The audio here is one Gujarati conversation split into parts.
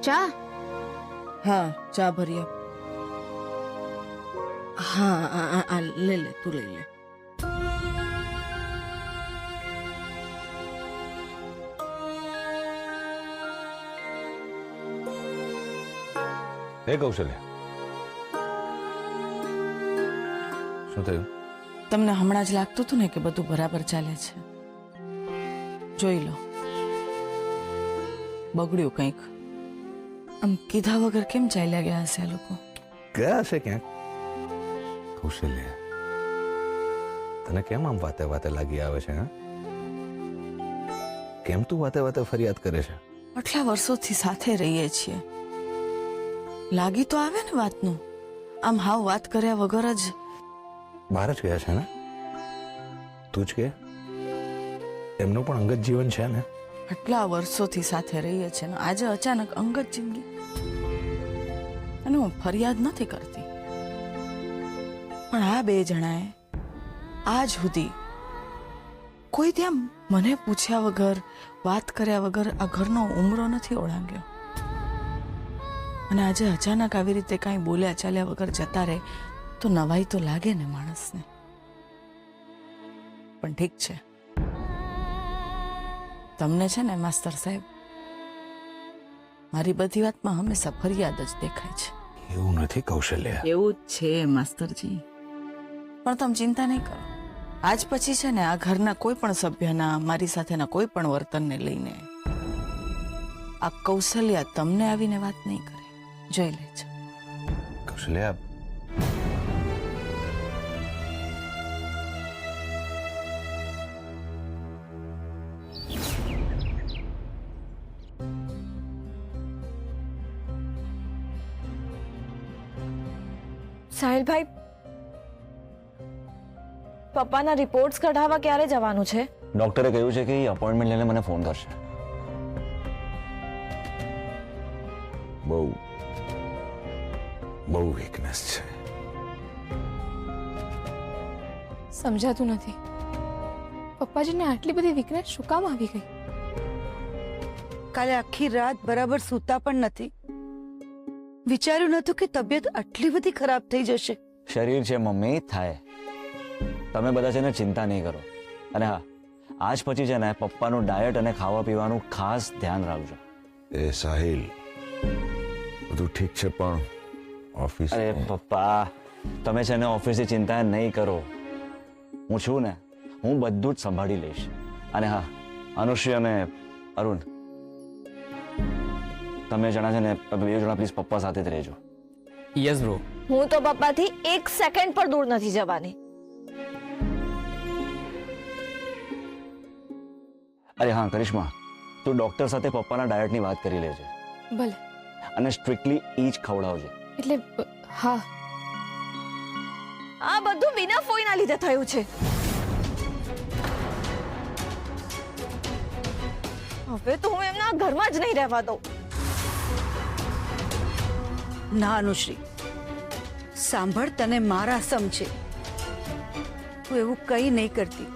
ચા? હા, ચા ભરી આપ. હા, આ લે લે, તું લઈ લે. હે કૌશલ્યા, શું થયું? તમને હમણાં જ લાગતું હતું ને કે બધું બરાબર ચાલે છે. જોઈ લો, બગડ્યું કંઈક. આમ કીધા વગર કેમ ચાલ્યા ગયા હશે આ લોકો? ગયા હશે ક્યાંક. કૌશલ્યા, તને કેમ આમ વાતે વાતે લાગી આવે છે? હા, કેમ તું વાતે વાતે ફરિયાદ કરે છે? આટલા વર્ષોથી સાથે રહીએ છીએ, લાગી તો આવે ને વાતનું. આમ હાવ વાત કર્યા વગર જ બહાર જ ગયા છે ને? તું જ કે, એમનું પણ અંગત જીવન છે ને. આટલા વર્ષોથી સાથે રહીએ છીએ ને આજે અચાનક અંગત જિંદગી. અને હું ફરિયાદ નથી કરતી, પણ આ બે જણાએ આજ સુધી કોઈ ત્યાં મને પૂછ્યા વગર, વાત કર્યા વગર આ ઘરનો ઉમરો નથી ઓળંગ્યો. અને આજે અચાનક આવી રીતે કાંઈ બોલ્યા ચાલ્યા વગર જતા રહે તો નવાઈ તો લાગે ને માણસને. પણ ઠીક છે, તમને છે ને માસ્તર સાહેબ, મારી બધી વાતમાં હંમેશા ફરિયાદ જ દેખાય છે. એવું નથી કૌશલ્યા. એવું જ છે માસ્તરજી, પણ તમે ચિંતા નહીં કરો. આજ પછી છે ને આ ઘરના કોઈ પણ સભ્યના, મારી સાથેના કોઈ પણ વર્તનને લઈને આ કૌશલ્યા તમને આવીને વાત નહીં કરે. જોઈ લેજો. કૌશલ્યા, સાહિલભાઈ, પપ્પાના રિપોર્ટ્સ કઢાવવા ક્યારે જવાનું છે? ડોક્ટરે કહ્યું છે કે અપોઇન્ટમેન્ટ લઈને મને ફોન કરશે. બહુ વીકનેસ છે. સમજાતું નથી પપ્પાજીને આટલી બધી વીકનેસ શું કામ આવી ગઈ? કાલે આખી રાત બરાબર સૂતા પણ નથી. વિચાર્યું નતું કે તબિયત આટલી બધી ખરાબ થઈ જશે. શરીર છે મમ્મી, થાય. તમે બધા છે ને ચિંતા નહીં કરો. અને હા, આજ પછી છે ને પપ્પાનું ડાયટ અને ખાવા પીવાનું ખાસ ધ્યાન રાખજો. એ સાહિલ, બધું ઠીક છે પણ ઓફિસ. અરે પપ્પા, તમે છે ને ઓફિસની ચિંતા નહીં કરો. હું છું ને, હું બધું જ સંભાળી લઈશ. અને હા, અનુશ્રી અને અરુણ, તમે જણા છે ને બે જણા પ્લીઝ પપ્પા સાથે જ રહેજો. Yes bro. હું તો પપ્પાથી 1 સેકન્ડ પણ દૂર નથી જવાની. અરે હા કરિશ્મા, તું ડોક્ટર સાથે પપ્પાના ડાયટની વાત કરી લેજે. ભલે. અને સ્ટ્રિક્ટલી ઈ જ ખવડાવજે. એટલે હા, આ બધું વિના ફોઈના લીધે થયું છે. હવે તો હું એમના ઘરમાં જ નહીં રહેવા દઉં. ના અનુશ્રી, સાંભળ, તને મારા સમ છે. હું એવું કંઈ નહીં કરતી.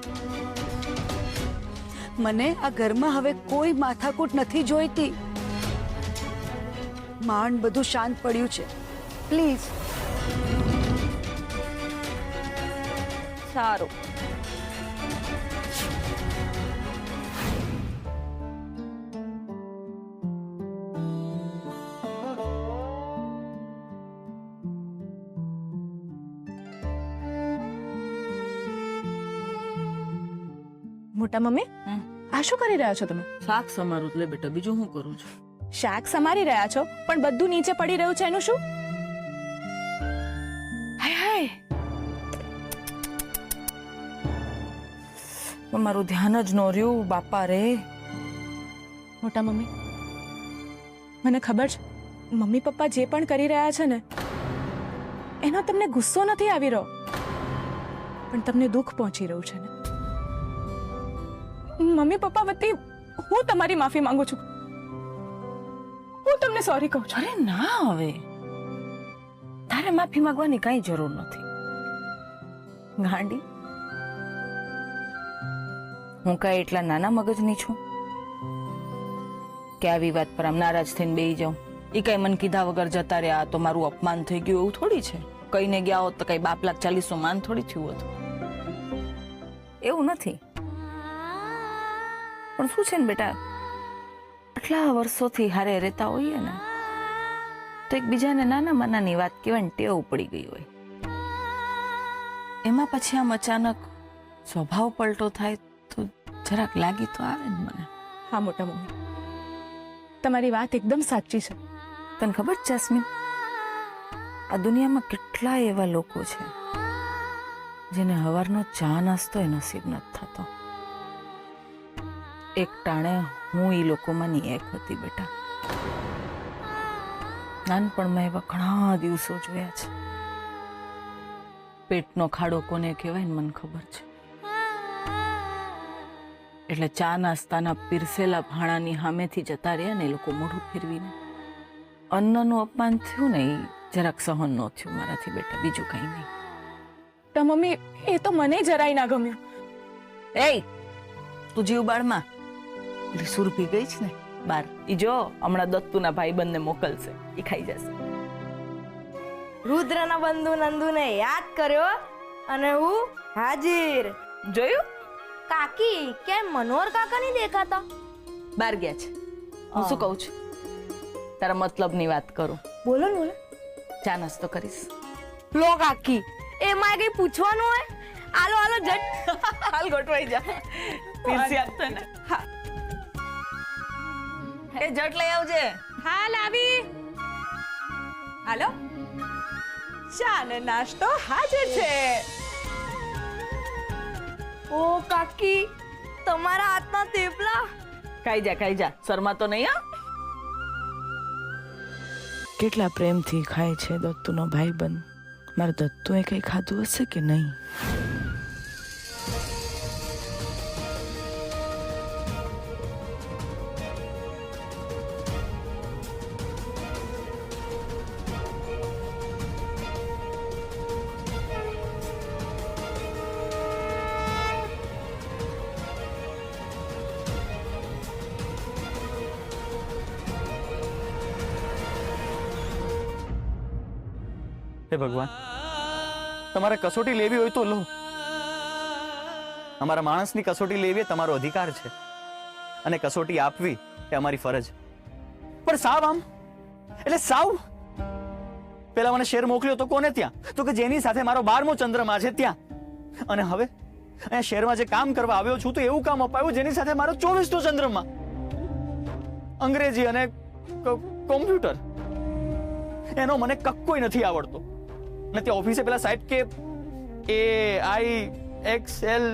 મને આ ઘરમાં હવે કોઈ માથાકૂટ નથી જોઈતી. માંડ બધું શાંત પડ્યું છે. પ્લીઝ. સારું. મોટા મમ્મી, આ શું કરી રહ્યા છો તમે? શાક સમારું લે બેટા, બીજું હું કરું છું? શાક સમારી રહ્યા છો પણ બધું નીચે પડી રહ્યું છે, એનું શું? હાય હાય, મારું ધ્યાન જ ન રહ્યું બાપા રે. મોટા મમ્મી, મને ખબર છે મમ્મી પપ્પા જે પણ કરી રહ્યા છે ને એનો તમને ગુસ્સો નથી આવી રહ્યો, પણ તમને દુઃખ પહોંચી રહ્યું છે ને. મમ્મી પપ્પા વતી હું તમારી માફી માંગુ છું. હું તમને સોરી કહું છું. અરે ના, હવે તારે માફી માંગવાની કઈ જરૂર નથી. ગાંડી, હું કઈ એટલા નાના મગજની છું કે આવી વાત પર આમ નારાજ થઈને બેસી જાઉં? એ કઈ મને કીધા વગર જતા રહ્યા તો મારું અપમાન થઈ ગયું એવું થોડી છે. કઈને ગયા હોત તો કઈ 2,40,000 માન થોડી થયું હતું. એવું નથી. પણ શું છે ને બેટા, આટલા વર્ષોથી હારે રહેતા હોઈએ ને તો એકબીજાને નાના માનાની વાત કહેવાની ટેવ પડી ગઈ હોય. એમાં પછી આમ અચાનક સ્વભાવ પલટો થાય તો જરાક લાગી તો આવે ને મને. હા મોટા મમ્મી, તમારી વાત એકદમ સાચી છે. તને ખબર છે જાસ્મીન, આ દુનિયામાં કેટલા એવા લોકો છે જેને હવારનો ચા નાસ્તો એ નસીબ નથી થતો. એક ટાણે હું એ લોકોમાંની એક હતી બેટા. નાનપણમાં એવા ઘણા દિવસો જોયા છે. પેટનો ખાડો કોને કહેવાય ને મને ખબર છે. એટલે ચા નાસ્તાના પીરસેલા ભાણાની સામેથી જતા રહ્યા ને એ લોકો મોઢું ફેરવીને. અન્નનું અપમાન થયું ને એ જરાક સહન ન થયું મારાથી બેટા, બીજું કઈ નહીં. તો મમ્મી એ તો મને જરાય ના ગમ્યું. એય તું જીવ બાળમાં પેલી સુરભી ગઈ છે ને બાર, ઈ જો હમણાં દત્તુના ભાઈબંધને મોકલશે, ઈ ખાઈ જશે. રુદ્રના બંધુ નંદુને યાદ કર્યો અને હું હાજર. જોયું? કાકી કેમ મનોહર કાકા નહીં દેખાતા? બાર ગયા છે. હું શું કહું છું, તારા મતલબની વાત કરું. બોલો ને બોલો. ચા નાસ્તો કરીશ? લો કાકી, એમાં કઈ પૂછવાનું હોય? આલો આલો જટ. હાલ ગોઠવાઈ જા. પીરસી આપતો ને. હા એ જટ લઈ આવજે. હાલ આવી. હાલો, ચા ને નાસ્તો હાજર છે. ઓ કાકી, તમારા હાથના થેપલા. ખાઈ જા, શર્મા તો નહીં. હા, કેટલા પ્રેમથી ખાય છે દત્તુનો ભાઈબંધ. મારા દત્તુએ કઈ ખાધું હશે કે નહીં? હે ભગવાન, તમારે કસોટી લેવી હોય તો લો. અમારા માણસની કસોટી લેવી એ તમારો અધિકાર છે અને કસોટી આપવી એ અમારી ફરજ. પણ સાવ આમ એટલે સાવ પેલા મને શેર મોકલ્યો તો કોને ત્યાં? તો કે જેની સાથે મારો 12મો ચંદ્રમા છે ત્યાં. અને હવે અહીંયા શહેરમાં જે કામ કરવા આવ્યો છું તો એવું કામ અપાયું જેની સાથે મારો 24મો ચંદ્રમા. અંગ્રેજી અને કોમ્પ્યુટર એનો મને કક્કોય નથી આવડતો. અને તે ઓફિસે પેલા સાહેબ કે AIXL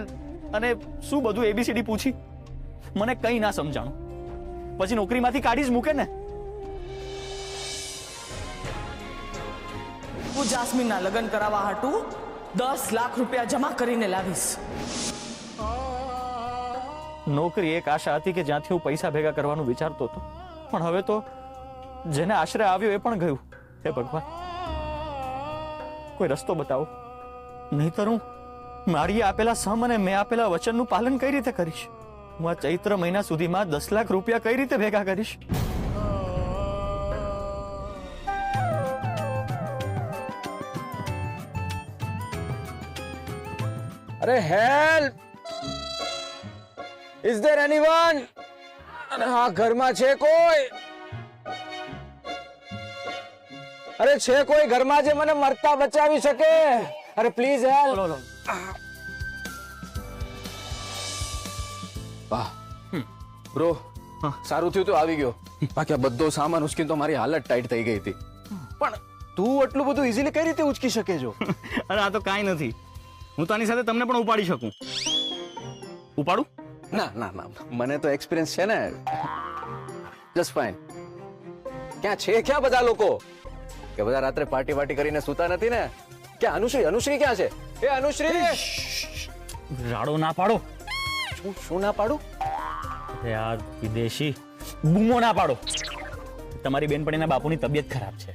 અને શું બધું ABCD પૂછી મને કઈ ના સમજાણું. પછી નોકરીમાંથી કાઢી જ મૂકે ને. હું જાસ્મીનના લગ્ન કરાવવા હાટું 10 લાખ રૂપિયા જમા કરીને લાવીશ. નોકરી એક આશા હતી કે જ્યાંથી હું પૈસા ભેગા કરવાનું વિચારતો હતો, પણ હવે તો જેને આશરે આવ્યો એ પણ ગયું. હે ભગવાન, કોઈ રસ્તો બતાવો, નહીતર હું મારી આપેલા સમ અને મેં આપેલા વચનનું પાલન કઈ રીતે કરીશ? હું આ ચૈત્ર મહિના સુધીમાં 10 લાખ રૂપિયા કઈ રીતે ભેગા કરીશ? અરે હેલ્પ, ઇઝ ધેર એનીવન? અરે હા, ઘરમાં છે કોઈ? અરે છે કોઈ ઘરમાં જે મને મરતા બચાવી શકે? અરે પ્લીઝ હેલ્પ. વાહ બ્રો, સારું થયું તો આવી ગયો. બાકી આ બધો સામાન ઉચકીને તો મારી હાલત ટાઈટ થઈ ગઈ હતી. પણ તું આટલું બધું ઇઝીલી કઈ રીતે ઉચકી શકે છો? અરે આ તો કાંઈ નથી, હું તો આની સાથે તમને પણ ઉપાડી શકું. ઉપાડું? ના ના ના, મને તો એક્સપિરિયન્સ છે ને. Just fine. ક્યાં છે ક્યાં બધા લોકો? કે બધા રાત્રે પાર્ટી કરીને સૂતા નથી ને? ક્યાં અનુશ્રી ક્યાં છે? એ અનુશ્રી, રાડો ના પાડો. શું ના પાડું? યાર વિદેશી બૂમો ના પાડો. તમારી બેનપણીના બાપુની તબિયત ખરાબ છે.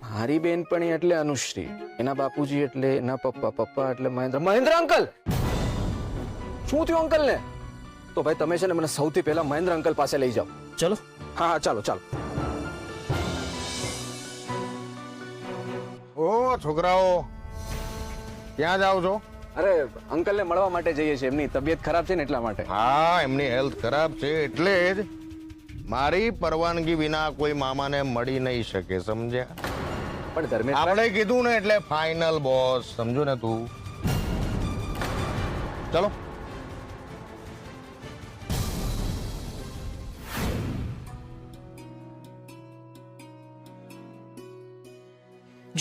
મારી બેનપણી એટલે અનુશ્રી, એના બાપુજી એટલે એના પપ્પા એટલે મહેન્દ્ર અંકલ. શું થયું અંકલ ને? તો ભાઈ તમે છે ને મને સૌથી પહેલા મહેન્દ્ર અંકલ પાસે લઈ જાઓ. ચલો. હા ચાલો ચાલો. છોકરાઓ ક્યાં જાઓ છો? અરે અંકલને મળવા માટે જઈએ છીએ, એમની તબિયત ખરાબ છે ને એટલા માટે. હા, એમની હેલ્થ ખરાબ છે એટલે જ મારી પરવાનગી વિના કોઈ મામાને મળી નહીં શકે, સમજ્યા? પણ ધર્મેશ આપણે કીધું ને એટલે ફાઇનલ બોસ, સમજો ને તું. ચલો.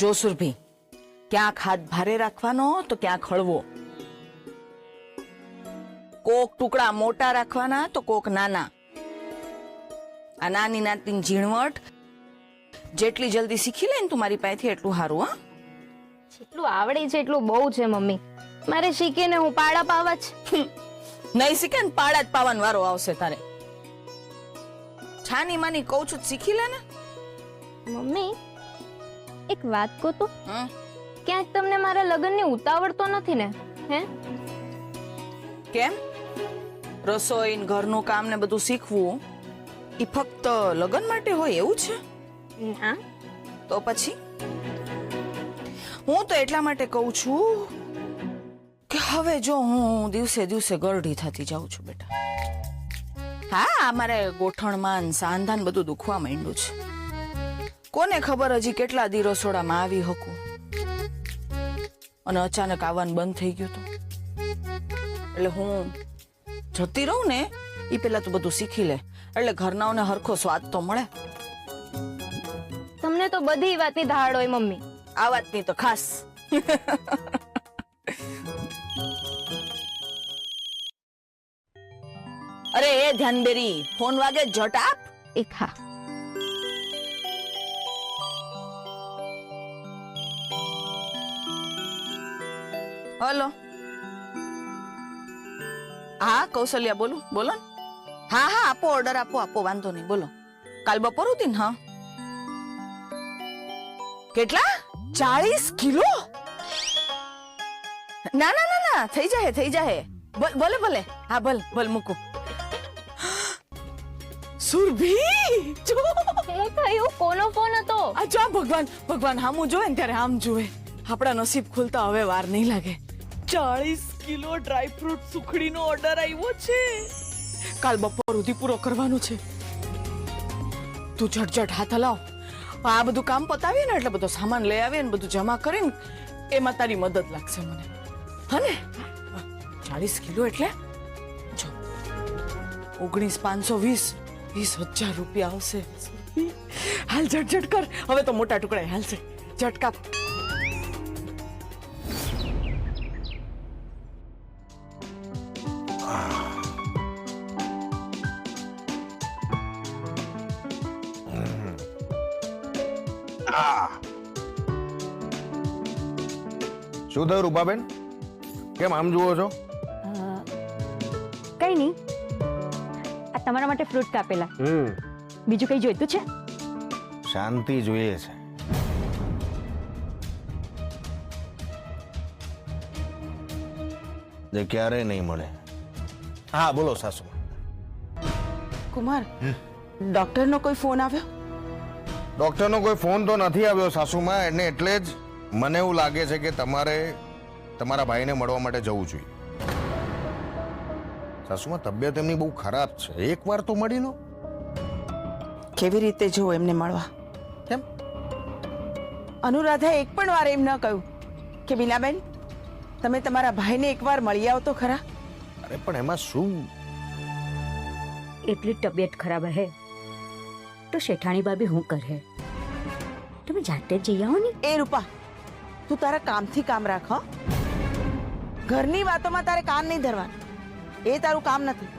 જો સુરભી, ક્યાંક હાથ ભારે રાખવાનો તો ક્યાંક હળવો. કોક ટુકડા મોટા રાખવાના તો કોક નાના. આ નાની નાની ઝીણવટ જેટલી જલ્દી શીખી લે ને તું મારી પાસેથી એટલું સારું. હા, જેટલું આવડે છે એટલું બહુ છે મમ્મી. મારે શીખીને હું પાડા પાવા જ. નહીં શીખે ને પાડા જ પાવાનો વારો આવશે તારે. છાની માની કહું છું શીખી લે ને. મમ્મી એક વાત કહું તો, હમ? ક્યાંક તમને મારા લગ્નની ઉતાવળ તો નથી ને? હે? કેમ? રસોઈ ને ઘરનું કામ ને બધું શીખવું એ ફક્ત લગ્ન માટે હોય એવું છે? ના. તો પછી હું તો એટલા માટે કહું છું કે હવે જો હું દિવસે દિવસે ગરડી થતી જાઉં છું બેટા. હા, મારે ગોઠણમાં ને સાંધાને બધું દુખવા માંડ્યું છે. કોને ખબર હજી કેટલા દી રસોડામાં આવી શકું. અને અચાનક આવવાનું બંધ થઈ ગયું તો એટલે હું જતી રહું ને એ પેલા તું બધું શીખી લે એટલે ઘરનાઓને હરખો સ્વાદ તો મળે. તમને તો બધી વાતની ધાડ હોય મમ્મી. આ વાતની તો ખાસ. અરે એ ધ્યાનબેરી, ફોન વાગે જટ આપ. એક હા. હલો. હા કૌશલ્યા બોલું, બોલો ને. હા હા, આપો ઓર્ડર, આપો આપો, વાંધો નહીં, બોલો. કાલ બપોર હતી ને? હા. કેટલા? 40 કિલો? ના ના ના ના, થઈ જાય થઈ જાય. ભલે ભલે, હા ભલે ભલે, મૂકું. સુરભી, જો શું થયું? કોનો ફોન હતો? આ જો ભગવાન ભગવાન હામું જોવે ને ત્યારે આમ જોવે. આપણા નસીબ ખુલતા હવે વાર નહીં લાગે. 40 કિલો ડ્રાયફ્રૂટ સુખડીનો ઓર્ડર આવ્યો છે. કાલ બપોર સુધી પૂરો કરવાનો છે. તું ઝટઝટ હાથ હલાવ. આ બધું કામ પતાવીએ ને એટલે બધો સામાન લઈ આવીએ ને બધું જમા કરીને એમાં તારી મદદ લાગશે મને. હને 40 કિલો એટલે જો 19,520 20,000 રૂપિયા આવશે. હાલ ઝટઝટ કર, હવે તો મોટા ટુકડા હાલશે. ઝટકા. શું થયું રૂપાબેન? કેમ આમ જુઓ છો? કઈ નહીં, આ તમારા માટે ફ્રૂટ કાપેલા. બીજું કઈ જોઈતું છે? શાંતિ જોઈએ છે. જે ક્યારેય નહીં મળે. હા બોલો સાસુ. કુમાર, ડોક્ટરનો કોઈ ફોન આવ્યો? ડોક્ટરનો કોઈ ફોન તો નથી આવ્યો સાસુમાં, એને એટલે જ મને એવું લાગે છે કે તમારે તમારા ભાઈને મળવા માટે જવું જોઈએ. સાસુમાં તબિયત એમની બહુ ખરાબ છે, એકવાર તો મળી લો. કેવી રીતે જવું એમને મળવા? કેમ? અનુરાધા એક પણ વાર એમ ન કહ્યું કે બીનાબેન તમે તમારા ભાઈને એકવાર મળી આવો તો ખરા? અરે પણ એમાં શું? એટલી તબિયત ખરાબ હે તો શેઠાણી ભાભી હું કરે? તમે જાતે જ જઈ આવો ને. એ રૂપા, તું તારા કામથી કામ રાખ. હો, ઘરની વાતોમાં તારે કાન નહીં ધરવાનું, એ તારું કામ નથી.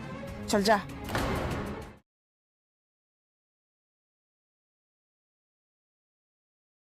ચલ જા.